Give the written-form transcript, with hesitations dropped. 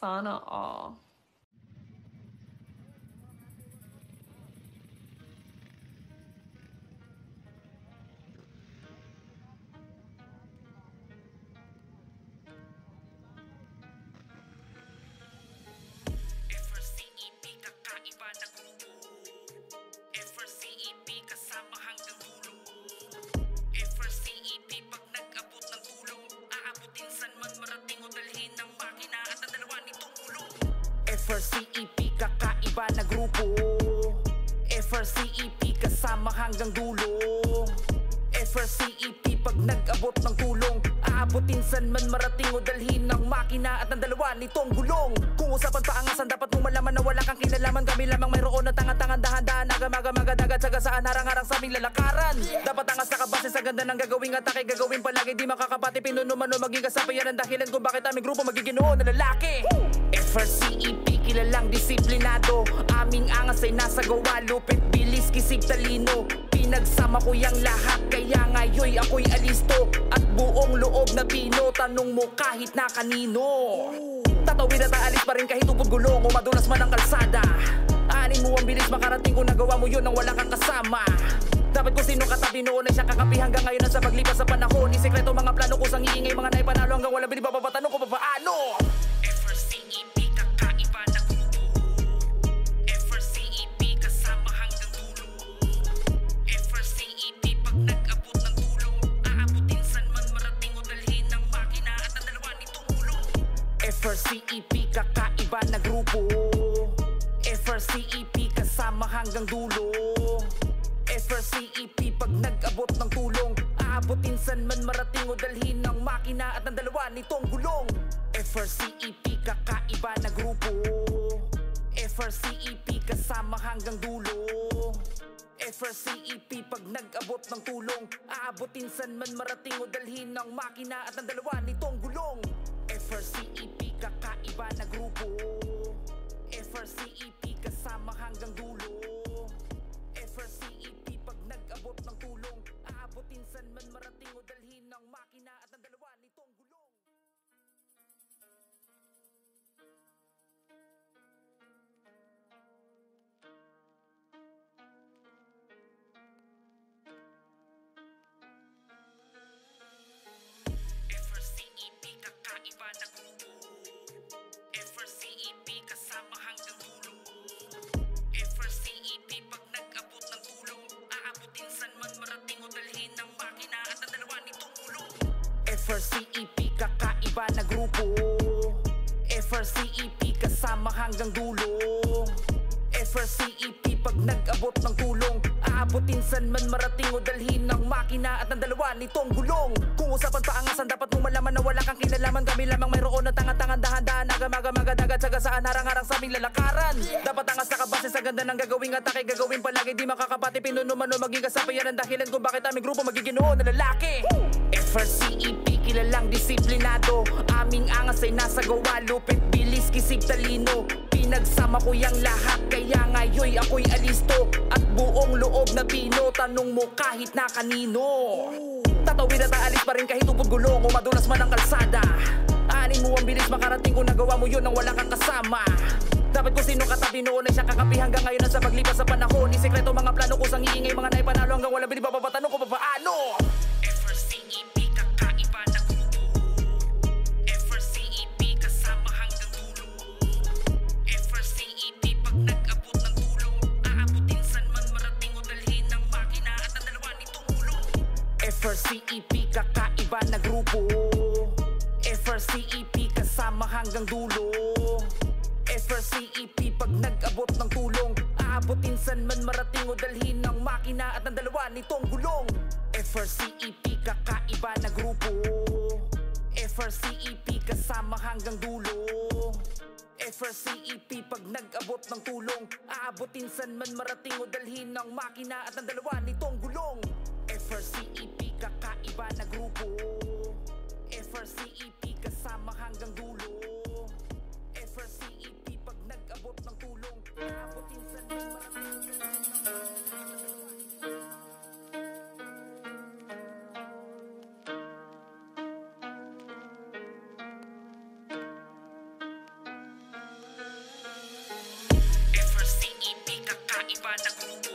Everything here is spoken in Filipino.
Sana all. FRCEP kakaiba na grupo. FRCEP kasama hanggang dulo. FRCEP pag nag-abot ng tulong, aabutin san man marating o dalhin ng makina at ang dalawa nitong gulong. FRCEP kakaiba na grupo. FRCEP kasama hanggang dulo. FRCEP pag nag-abot ng tulong, aabutin san man marating o dalhin ng makina at ang dalawa nitong gulong. Kung usapan paangasan, dapat mong malaman na wala kang kinalaman. Kami lamang mayroon na tangan-tangan, dahan-dahan, agam-agam-agad-agad, sagasaan, harang-harang sa aming lalakaran. Dapat angas nakabase sa ganda ng gagawing atake, gagawin palagi di makakapati, pinunuman o maging kasapi. Yan ang dahilan kung bakit aming grupo magiginoo na lalaki. FRCEP kilalang disiplinado, aming angas ay nasa gawa, lupit, bilis, kisig, talino. Pinagsama ko yang lahat, kaya ngayon ako'y alisto. At buong loob na pino, tanong mo kahit na kanino. Tatawid at aalis pa rin kahit upod gulong o madulas man ang kalsada. Aanin mo ang bilis, makarating kung nagawa mo yun nang wala kang kasama. Dapat kung sino katabi noon ay siya kakapi hanggang ngayon sa paglipas sa panahon. Isekreto mga plano ko sang iingay, mga naipanalo hanggang wala binibabatanong ko pa paano. FRCEP kakaiba na grupo. FRCEP kasama hanggang dulo. FRCEP pag nag-abot ng tulong, aabutin san man marating o dalhin ng makina at ang dalawa nitong gulong. FRCEP kakaiba na grupo. FRCEP kasama hanggang dulo. FRCEP pag nag-abot ng tulong, aabutin san man marating o dalhin ng makina at ang dalawa nitong gulong. FRCEP kakaiba na grupo. FRCEP kasama hanggang dulo. FRCEP pag nag-abot ng tulong, aabutin san man marating o dalhin ng makina at ang dalawa nitong gulong. FRCEP kakaiba na grupo. FRCEP kasama hanggang dulo. FRCEP pag nag-abot ng tulong, aabutin san man marating o dalhin ng makina at ang dalawa nitong gulong. FRCEP kakaiba na grupo. FRCEP kasama hanggang dulo. FRCEP pag nag-abot ng tulong, aabutin san man marating o dalhin ng makina at ang dalawa nitong gulong. FRCEP kakaiba na grupo. FRCEP kasama hanggang dulo. FRCEP pag nag-abot ng tulong, aabutin san man marating o dalhin ng makina at ang dalawa nitong gulong. Kung usapan paangasan, dapat mong malaman na wala kang kinalaman. Kami lamang mayroon na tangan-tangan, dahan-dahan, agam-agam-agad-agad, sagasaan, harang-harang sa aming lalakaran. Dapat angas nakabase sa ganda ng gagawing atake, gagawin palagi di makakapati, pinunuman o maging kasapi. Yan ang dahilan kung bakit aming grupo magiginoo na lalaki. FRCEP kilalang disiplinado, aming angas ay nasa gawa, lupit, bilis, kisig, talino. Pinagsama ko yang lahat, kaya ngayon ako'y alisto. At buong loob na pino, tanong mo kahit na kanino. Tatawid at aalis pa rin kahit upod gulong o madulas man ang kalsada. Aanin mo ang bilis, makarating kung nagawa mo yun nang wala kang kasama. Dapat kung sino katabi noon ay siya kakapi hanggang ngayon sa paglipas sa panahon. Isekreto mga plano ko sang iingay, mga naipanalo hanggang wala binibabatanong ko pa paano. FRCEP kakaiba na grupo. FRCEP kasama hanggang dulo. FRCEP pag nag-abot ng tulong, aabutin san man marating o dalhin ng makina at ang dalawa nitong gulong. FRCEP kakaiba na grupo. FRCEP kasama hanggang dulo. FRCEP pag nag-abot ng tulong, aabutin san man marating o dalhin ng makina at ang dalawa nitong gulong. FRCEP kakaiba na grupo. FRCEP kasama hanggang dulo. FRCEP pag nag-abot ng tulong, aabutin san man marating o dalhin ng makina at ang dalawa nitong gulong. FRCEP kakaiba na grupo. FRCEP kasama hanggang dulo. FRCEP pag nag-abot ng tulong, aabutin san man marating o dalhin ng makina. TV, kakaiba na grupo.